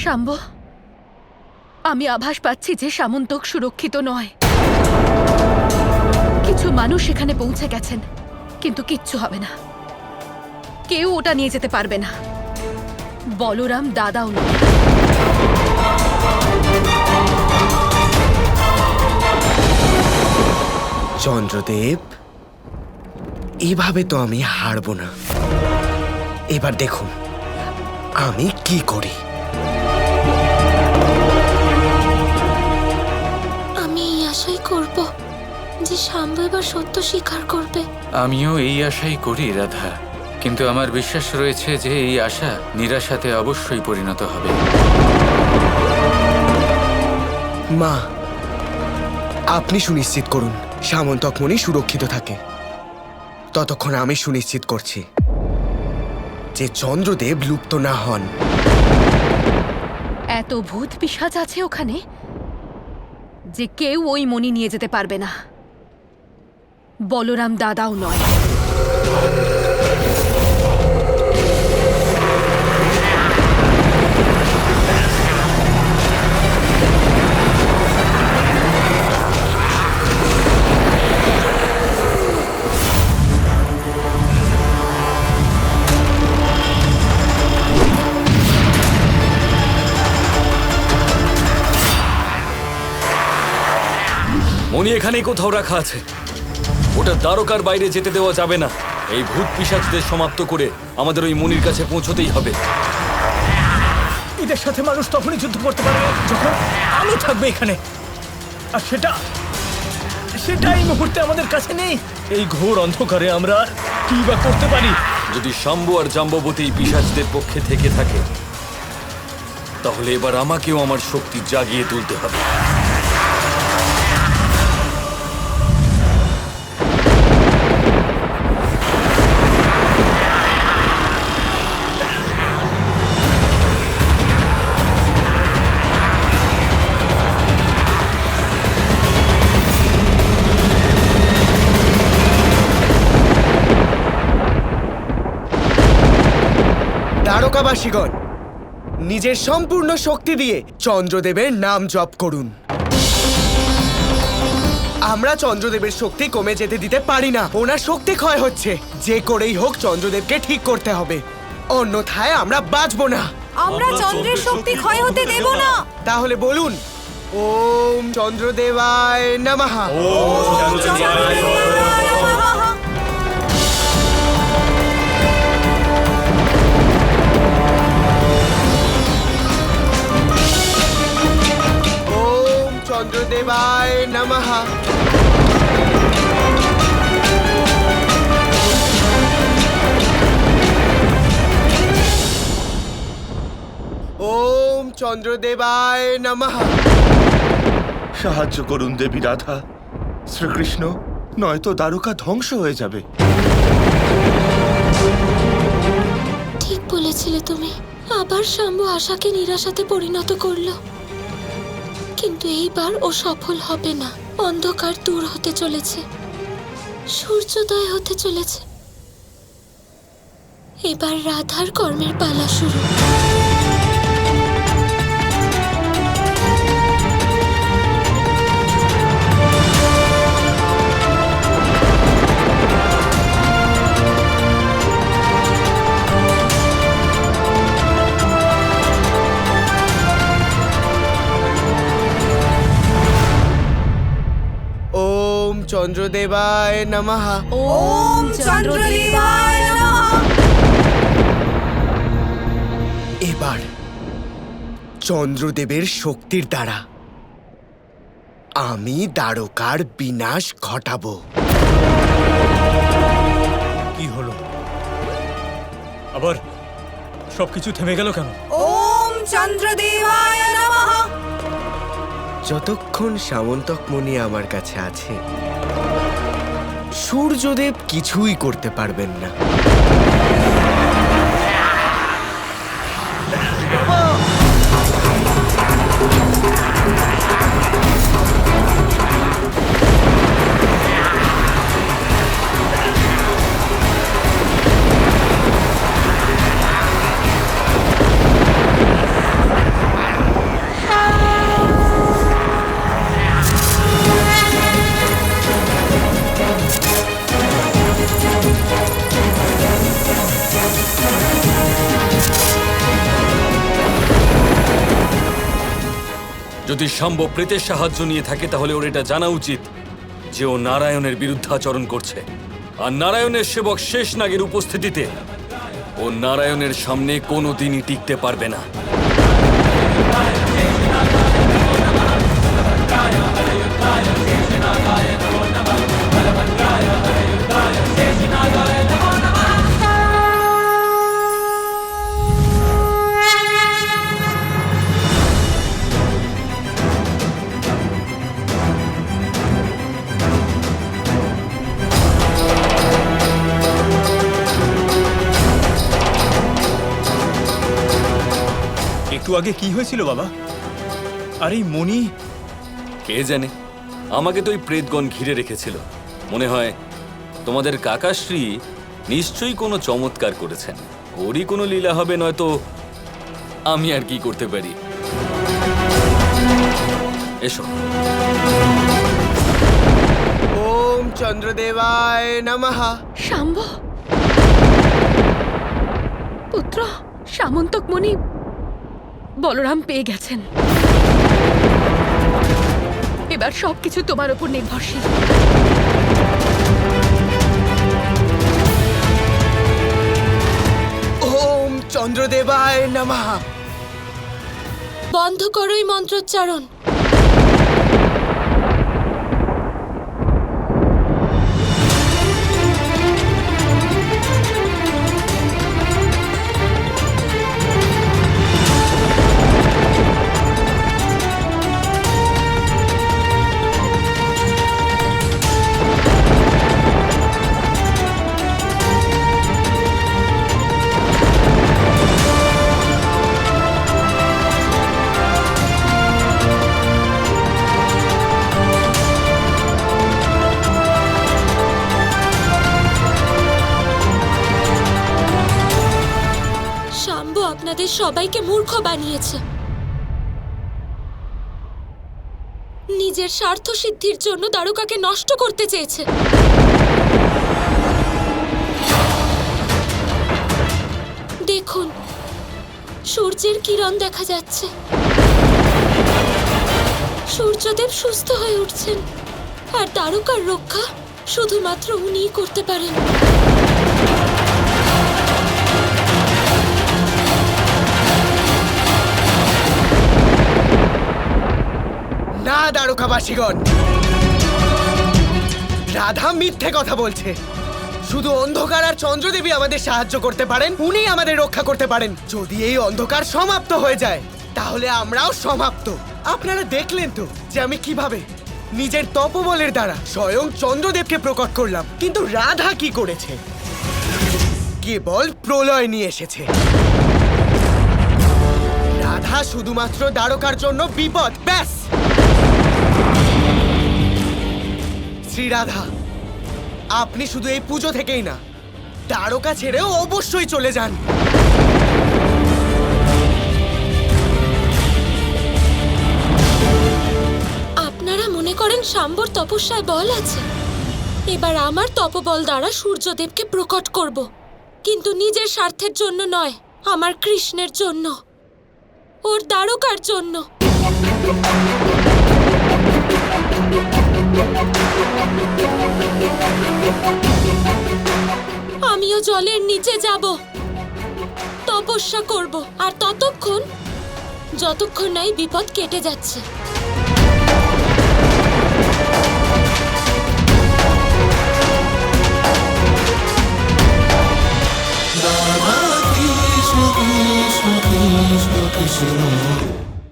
শাম্ব, আমি আভাস পাচ্ছি যে সামন্তক সুরক্ষিত নয়। কিছু মানুষ সেখানে পৌঁছে গেছেন, কিন্তু কিচ্ছু হবে না। কেউ ওটা নিয়ে যেতে পারবে না, বলরাম দাদাও নয়। চন্দ্রদেব, এভাবে তো আমি হারবো না। এবার দেখুন আমি কি করি। আমি এই আশাই করব যে শাম্ব এবার সত্য স্বীকার করবে। আমিও এই আশাই করি রাধা, কিন্তু আমার বিশ্বাস রয়েছে যে এই আশা নিরাশাতে অবশ্যই পরিণত হবে। মা, আপনি সুনিশ্চিত করুন সামন্তকমণি সুরক্ষিত থাকে। ততক্ষণ আমি সুনিশ্চিত করছি যে চন্দ্রদেব লুপ্ত না হন। এত ভূত পিশাচ আছে ওখানে যে কেউ ওই মণি নিয়ে যেতে পারবে না, বলরাম দাদাও নয়। মণি এখানেই কোথাও রাখা আছে। ওটা দ্বারকার বাইরে যেতে দেওয়া যাবে না। এই ভূত পিশাচদের সমাপ্ত করে আমাদের ওই মণির কাছে পৌঁছতেই হবে। এদের সাথে মানুষ তখনই যুদ্ধ করতে পারবে যখন আলো থাকবে এখানে, আর সেটা এই মুহূর্তে আমাদের কাছে নেই। এই ঘোর অন্ধকারে আমরা কি বা করতে পারি? যদি শাম্ব আর জাম্ববতী এই পিশাচদের পক্ষে থেকে থাকে, তাহলে এবার আমাকেও আমার শক্তি জাগিয়ে তুলতে হবে। দ্বারকাবাসীগণ, নিজের সম্পূর্ণ শক্তি দিয়ে চন্দ্রদেবের নাম জপ করুন। আমরা চন্দ্রদেবের শক্তি কমে যেতে দিতে পারি না। ওনার শক্তি ক্ষয় হচ্ছে। যে করেই হোক চন্দ্রদেবকে ঠিক করতে হবে, অন্যথায় আমরা বাঁচবো না। আমরা চন্দ্রের শক্তি ক্ষয় হতে দেব না। তাহলে বলুন, ওম চন্দ্রদেবায় নমঃ। চন্দ্রদেবায় নমঃ। ওম চন্দ্রদেবায় নমঃ। সাহায্য করুন দেবী রাধা, শ্রীকৃষ্ণ, নয়তো দ্বারকা ধ্বংস হয়ে যাবে। ঠিক বলেছিলে তুমি। আবার শাম্ব আশাকে নিরাশাতে পরিণত করলো, কিন্তু এইবার ও সফল হবে না। অন্ধকার দূর হতে চলেছে, সূর্যোদয় হতে চলেছে। এবার রাধার কর্মের পালা শুরু। ওম চন্দ্রদেবায় নমঃ। ওম চন্দ্রদেবায় নমঃ। এবার চন্দ্রদেবের শক্তির দ্বারা আমি দ্বারকার বিনাশ ঘটাবো। কি হলো? আবার সবকিছু থেমে গেল কেন? ওম চন্দ্রদেবায় নমঃ। যতক্ষণ সামন্তকমণি আমার কাছে আছে, সূর্যদেব কিছুই করতে পারবেন না। যদি শাম্ব প্রেতের সাহায্য নিয়ে থাকে তাহলে ওর এটা জানা উচিত যে ও নারায়ণের বিরুদ্ধাচরণ করছে। আর নারায়ণের সেবক শেষ নাগের উপস্থিতিতে ও নারায়ণের সামনে কোনোদিনই টিকতে পারবে না। একটু আগে কি হয়েছিল বাবা? আর এই মণি? কে জানে, আমাকে তো ওই প্রেতগণ ঘিরে রেখেছিল। মনে হয় তোমাদের কাকাশ্রী নিশ্চয়ই কোনো চমৎকার করেছেন। ওরই কোনো লীলা হবে, নয়তো আমি আর কি করতে পারি। এসো। ওম চন্দ্রদেবায় নমঃ। শাম্ব পুত্র সামন্তক মুনি বলরাম পেয়ে গেছেন। এবার সবকিছু তোমার উপর নির্ভরশীল। ওম চন্দ্রদেবায় নমঃ। বন্ধ করো এই মন্ত্রোচ্চারণ। শাম্ব আপনাদের সবাইকে মূর্খ বানিয়েছে। নিজের স্বার্থ সিদ্ধির জন্য দ্বারকাকে নষ্ট করতে চেয়েছে। দেখুন, সূর্যের কিরণ দেখা যাচ্ছে। সূর্যদেব সুস্থ হয়ে উঠছেন, আর দ্বারকার রক্ষা শুধুমাত্র উনিই করতে পারেন। না দ্বারকাবাসীগণ, রাধা মিথ্যে কথা বলছে। শুধু অন্ধকার আর চন্দ্রদেবী আমাদের সাহায্য করতে পারেন, উনি আমাদের রক্ষা করতে পারেন। যদি এই অন্ধকার সমাপ্ত হয়ে যায় তাহলে আমরাও সমাপ্ত। আপনারা দেখলেন তো যে আমি কিভাবে নিজের তপবলের দ্বারা স্বয়ং চন্দ্রদেবকে প্রকট করলাম, কিন্তু রাধা কি করেছে? কেবল প্রলয় নিয়ে এসেছে। রাধা শুধুমাত্র দ্বারকার জন্য বিপদ, ব্যাস। শ্রী রাধা, আপনি শুধু এই পুজো থেকেই না, দ্বারকা ছেড়েও অবশ্যই চলে যান। আপনারা মনে করেন শাম্বর তপস্যায় বল আছে? এবার আমার তপবল দ্বারা সূর্যদেবকে প্রকট করব, কিন্তু নিজের স্বার্থের জন্য নয়, আমার কৃষ্ণের জন্য, ওর দ্বারকার জন্য। আমিও জলের নিচে যাব, তপস্যা করব, আর ততক্ষণ যতক্ষণ না এই বিপদ কেটে যাচ্ছে।